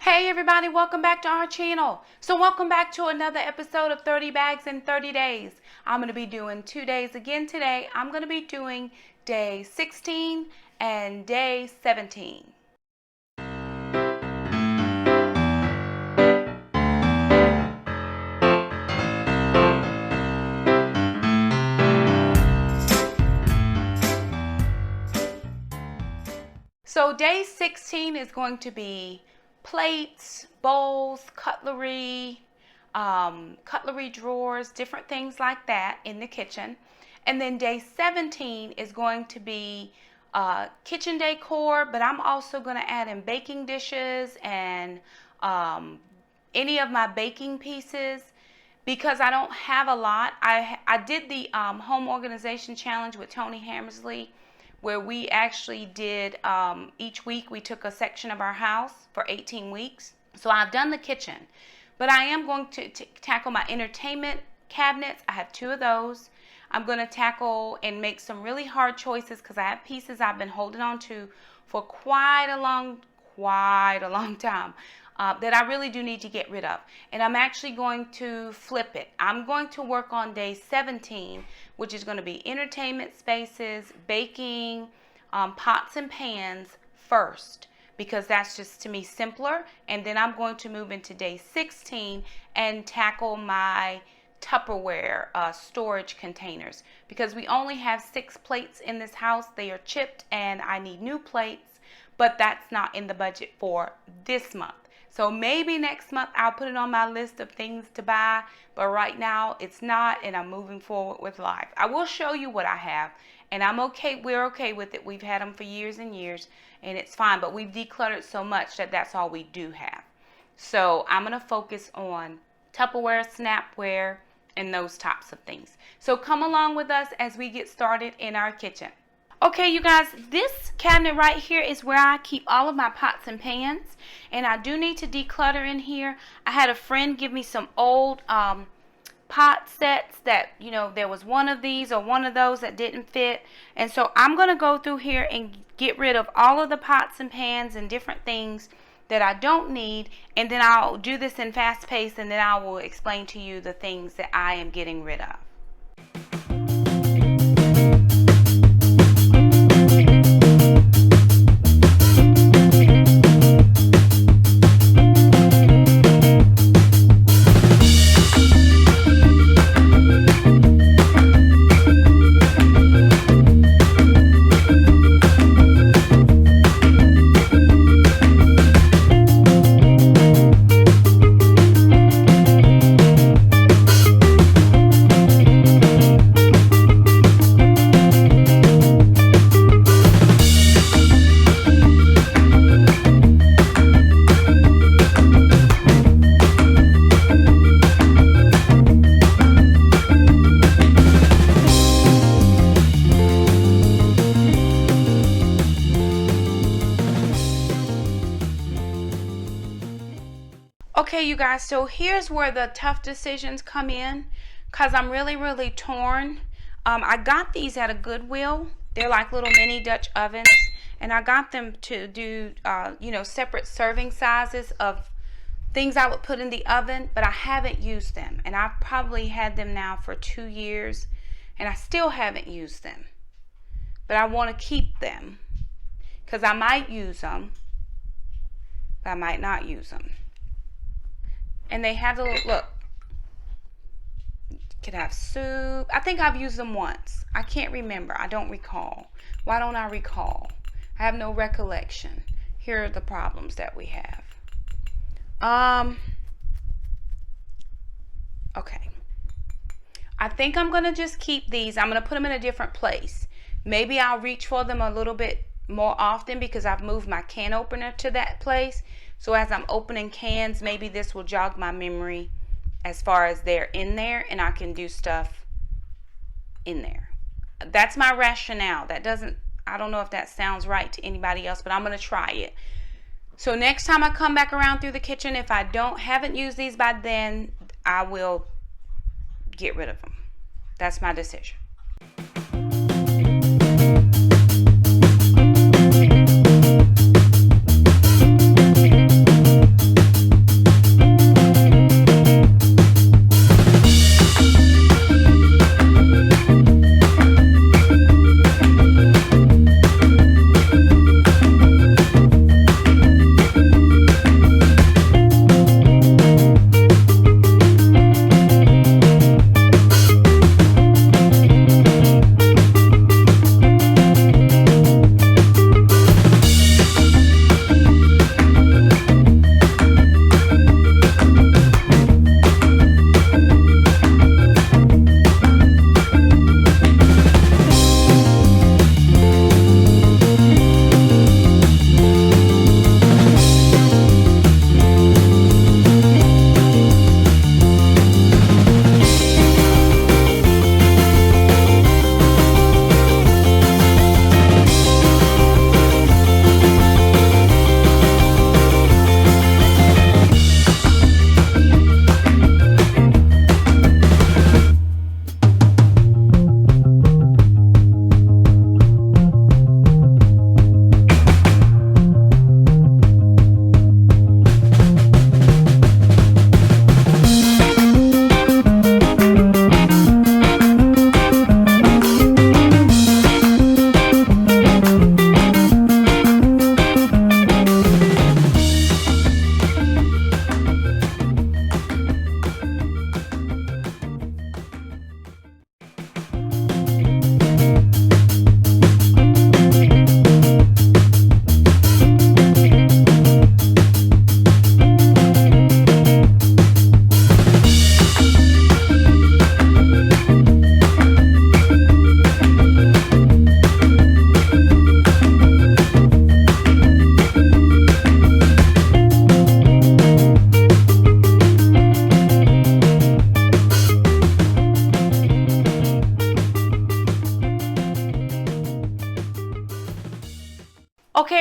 Hey everybody, welcome back to our channel. So welcome back to another episode of 30 Bags in 30 Days. I'm going to be doing 2 days again today. I'm going to be doing day 16 and day 17. So day 16 is going to be plates, bowls, cutlery drawers, different things like that in the kitchen. And then day 17 is going to be kitchen decor, but I'm also going to add in baking dishes and any of my baking pieces because I don't have a lot. I did the home organization challenge with Tony Hammersley, where we actually did each week we took a section of our house for 18 weeks. So I've done the kitchen, but I am going to tackle my entertainment cabinets. I have 2 of those. I'm going to tackle and make some really hard choices because I have pieces I've been holding on to for quite a long time that I really do need to get rid of. And I'm actually going to flip it. I'm going to work on day 17, which is going to be entertainment spaces, baking, pots and pans first, because that's just to me simpler. And then I'm going to move into day 16 and tackle my Tupperware storage containers, because we only have 6 plates in this house. They are chipped and I need new plates, but that's not in the budget for this month. So maybe next month I'll put it on my list of things to buy, but right now it's not, and I'm moving forward with life. I will show you what I have, and I'm okay. We're okay with it. We've had them for years and years, and it's fine, but we've decluttered so much that that's all we do have. So I'm going to focus on Tupperware, Snapware, and those types of things. So come along with us as we get started in our kitchen. Okay, you guys, this cabinet right here is where I keep all of my pots and pans, and I do need to declutter in here. I had a friend give me some old pot sets that, you know, there was one of these or one of those that didn't fit, and so I'm going to go through here and get rid of all of the pots and pans and different things that I don't need, and then I'll do this in fast pace, and then I will explain to you the things that I am getting rid of. Okay, you guys, so here's where the tough decisions come in, because I'm really torn. I got these at a Goodwill. They're like little mini Dutch ovens, and I got them to do separate serving sizes of things I would put in the oven, but I haven't used them, and I've probably had them now for 2 years, and I still haven't used them. But I want to keep them because I might use them, but I might not use them. And they have the look. You could have soup. I think I've used them once. I can't remember. I don't recall. Why don't I recall? I have no recollection. Here are the problems that we have. Okay. I think I'm going to just keep these. I'm going to put them in a different place. Maybe I'll reach for them a little bit more often because I've moved my can opener to that place. So as I'm opening cans, maybe this will jog my memory as far as they're in there and I can do stuff in there. That's my rationale. I don't know if that sounds right to anybody else, but I'm going to try it. So next time I come back around through the kitchen, if I haven't used these by then, I will get rid of them. That's my decision.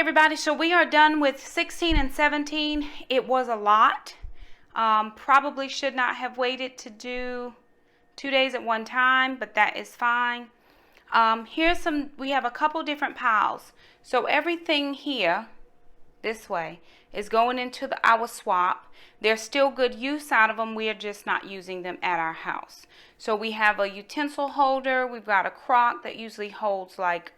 everybody, so we are done with 16 and 17. It was a lot. Probably should not have waited to do 2 days at one time, but that is fine. We have a couple different piles. So everything here, this way, is going into our swap. There's still good use out of them. We are just not using them at our house. So we have a utensil holder. We've got a crock that usually holds like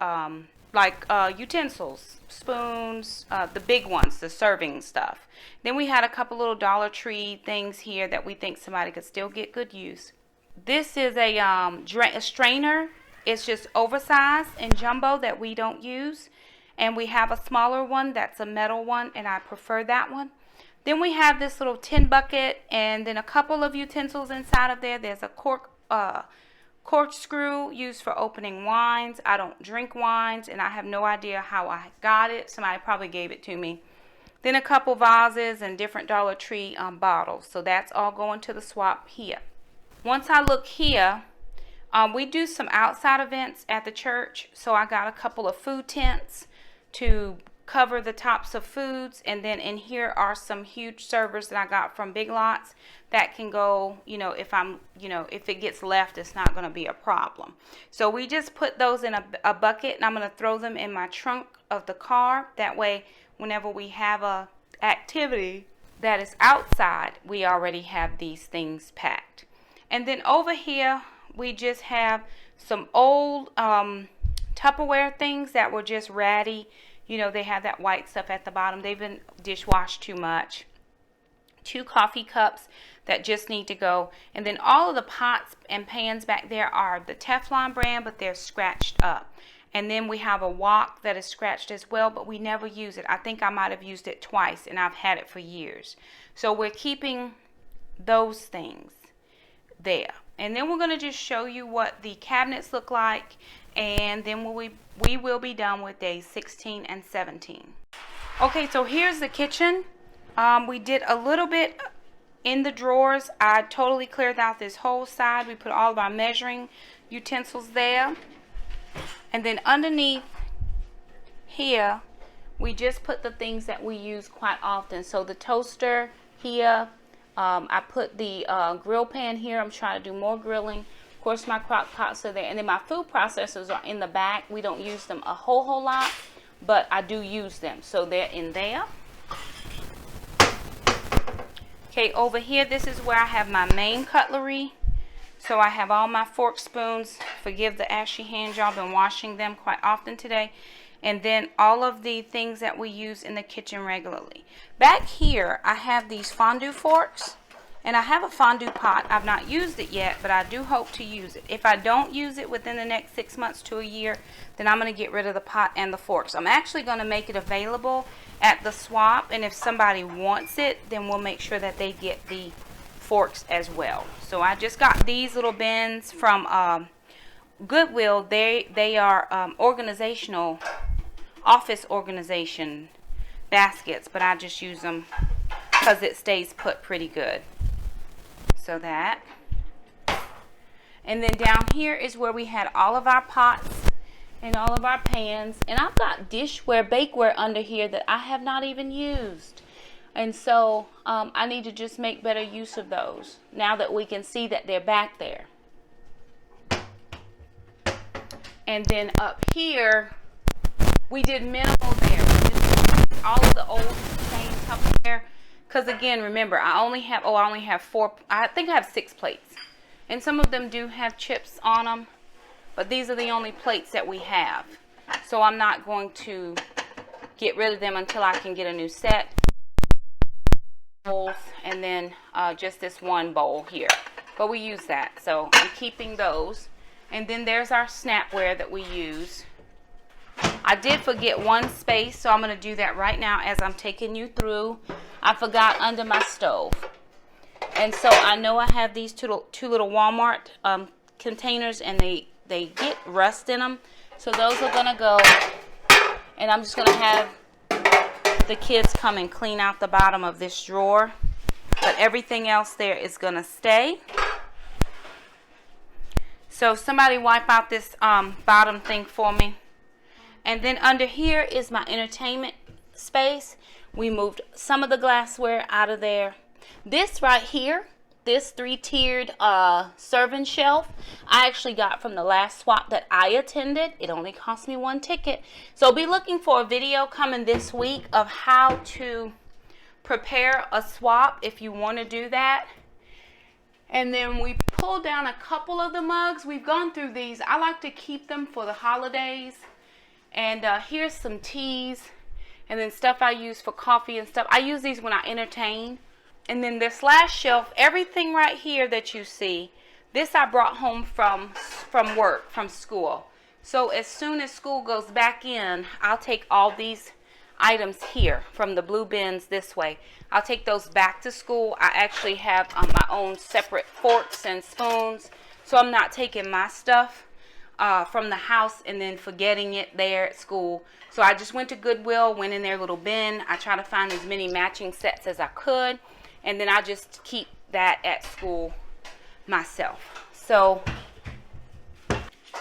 utensils, spoons, the big ones, the serving stuff. Then we had a couple little Dollar Tree things here that we think somebody could still get good use. This is a strainer. It's just oversized and jumbo that we don't use. And we have a smaller one that's a metal one, and I prefer that one. Then we have this little tin bucket and then a couple of utensils inside of there. There's a corkscrew used for opening wines. I don't drink wines, and I have no idea how I got it. Somebody probably gave it to me. Then a couple vases and different Dollar Tree bottles. So that's all going to the swap here. Once I look here, we do some outside events at the church. So I got a couple of food tents to cover the tops of foods, and then in here are some huge servers that I got from Big Lots that can go, if it gets left, it's not going to be a problem. So we just put those in a bucket, and I'm going to throw them in my trunk of the car. That way, whenever we have a activity that is outside, we already have these things packed. And then over here, we just have some old Tupperware things that were just ratty. They have that white stuff at the bottom. They've been dishwashed too much. 2 coffee cups that just need to go. And then all of the pots and pans back there are the Teflon brand, but they're scratched up. And then we have a wok that is scratched as well, but we never use it. I think I might have used it twice, and I've had it for years. So we're keeping those things there. And then we're going to just show you what the cabinets look like, and then we will be done with days 16 and 17. Okay, so here's the kitchen. We did a little bit in the drawers. I totally cleared out this whole side. We put all of our measuring utensils there. And then underneath here, we just put the things that we use quite often. So the toaster here. I put the grill pan here. I'm trying to do more grilling. Of course, my crock pots are there. And then my food processors are in the back. We don't use them a whole lot, but I do use them. So they're in there. Okay, over here, this is where I have my main cutlery. So I have all my fork spoons. Forgive the ashy hands, y'all been washing them quite often today. And then all of the things that we use in the kitchen regularly. Back here, I have these fondue forks. And I have a fondue pot. I've not used it yet, but I do hope to use it. If I don't use it within the next 6 months to a year, then I'm going to get rid of the pot and the forks. I'm actually going to make it available at the swap. And if somebody wants it, then we'll make sure that they get the forks as well. So I just got these little bins from Goodwill. They are organizational, office organization baskets, but I just use them because it stays put pretty good. So that. And then down here is where we had all of our pots and all of our pans. And I've got dishware, bakeware under here that I have not even used. And so I need to just make better use of those now that we can see that they're back there. And then up here, we did minimal there. We did all of the old same Tupperware. Because again, remember, I only have 4, I think I have 6 plates. And some of them do have chips on them. But these are the only plates that we have. So I'm not going to get rid of them until I can get a new set. Bowls, and then just this one bowl here. But we use that. So I'm keeping those. And then there's our snapware that we use. I did forget one space, so I'm going to do that right now as I'm taking you through. I forgot under my stove. And so I know I have these two little Walmart containers, and they get rust in them. So those are going to go. And I'm just going to have the kids come and clean out the bottom of this drawer. But everything else there is going to stay. So somebody wipe out this bottom thing for me. And then under here is my entertainment space. We moved some of the glassware out of there. This right here, this 3-tiered serving shelf, I actually got from the last swap that I attended. It only cost me 1 ticket. So be looking for a video coming this week of how to prepare a swap if you want to do that. And then we pulled down a couple of the mugs. We've gone through these. I like to keep them for the holidays. And here's some teas and then stuff I use for coffee and stuff. I use these when I entertain. And then this last shelf, everything right here that you see, this I brought home from work, from school. So as soon as school goes back in, I'll take all these items here from the blue bins this way. I'll take those back to school. I actually have my own separate forks and spoons, so I'm not taking my stuff from the house and then forgetting it there at school. So I just went to Goodwill, went in their little bin. I try to find as many matching sets as I could, and then I just keep that at school myself. So,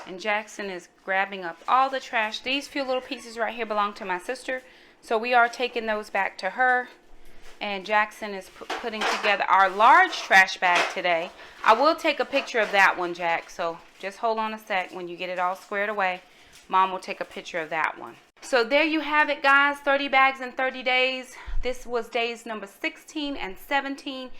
and Jackson is grabbing up all the trash. These few little pieces right here belong to my sister, so we are taking those back to her. And Jackson is putting together our large trash bag today. I will take a picture of that one, Jack, so just hold on a sec. When you get it all squared away, Mom will take a picture of that one. So there you have it, guys. 30 bags in 30 days. This was days number 16 and 17.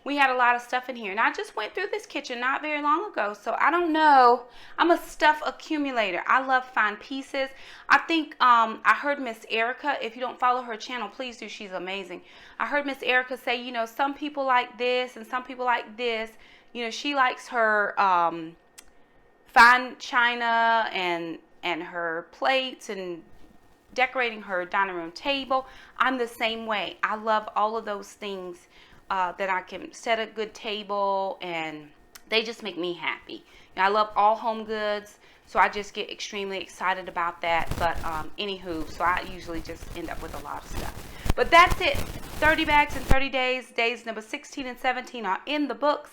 We had a lot of stuff in here. And I just went through this kitchen not very long ago. So I don't know. I'm a stuff accumulator. I love fine pieces. I think I heard Miss Erica. If you don't follow her channel, please do. She's amazing. I heard Miss Erica say, you know, some people like this and some people like this. You know, she likes her fine china and her plates and decorating her dining room table. I'm the same way. I love all of those things that I can set a good table, and they just make me happy. You know, I love all home goods, so I just get extremely excited about that. But anywho, so I usually just end up with a lot of stuff. But that's it. 30 bags in 30 days. Days number 16 and 17 are in the books.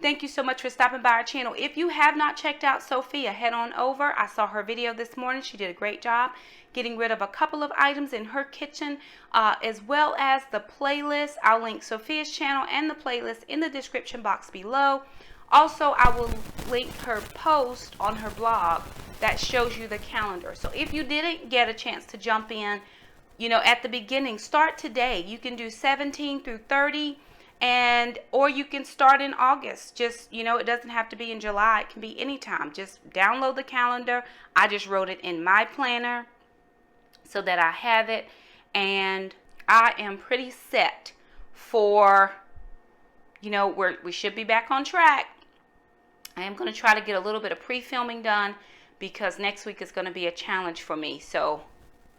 Thank you so much for stopping by our channel. If you have not checked out Sophia, head on over. I saw her video this morning. She did a great job getting rid of a couple of items in her kitchen, as well as the playlist. I'll link Sophia's channel and the playlist in the description box below. Also, I will link her post on her blog that shows you the calendar. So if you didn't get a chance to jump in, you know, at the beginning, start today. You can do 17 through 30. Or you can start in August. Just, you know, it doesn't have to be in July. It can be anytime. Just download the calendar. I just wrote it in my planner so that I have it. And I am pretty set for, you know, we should be back on track. I am going to try to get a little bit of pre-filming done because next week is going to be a challenge for me. So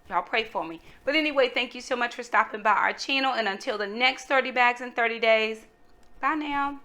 y'all pray for me. But anyway, thank you so much for stopping by our channel. And until the next 30 bags in 30 days, bye now.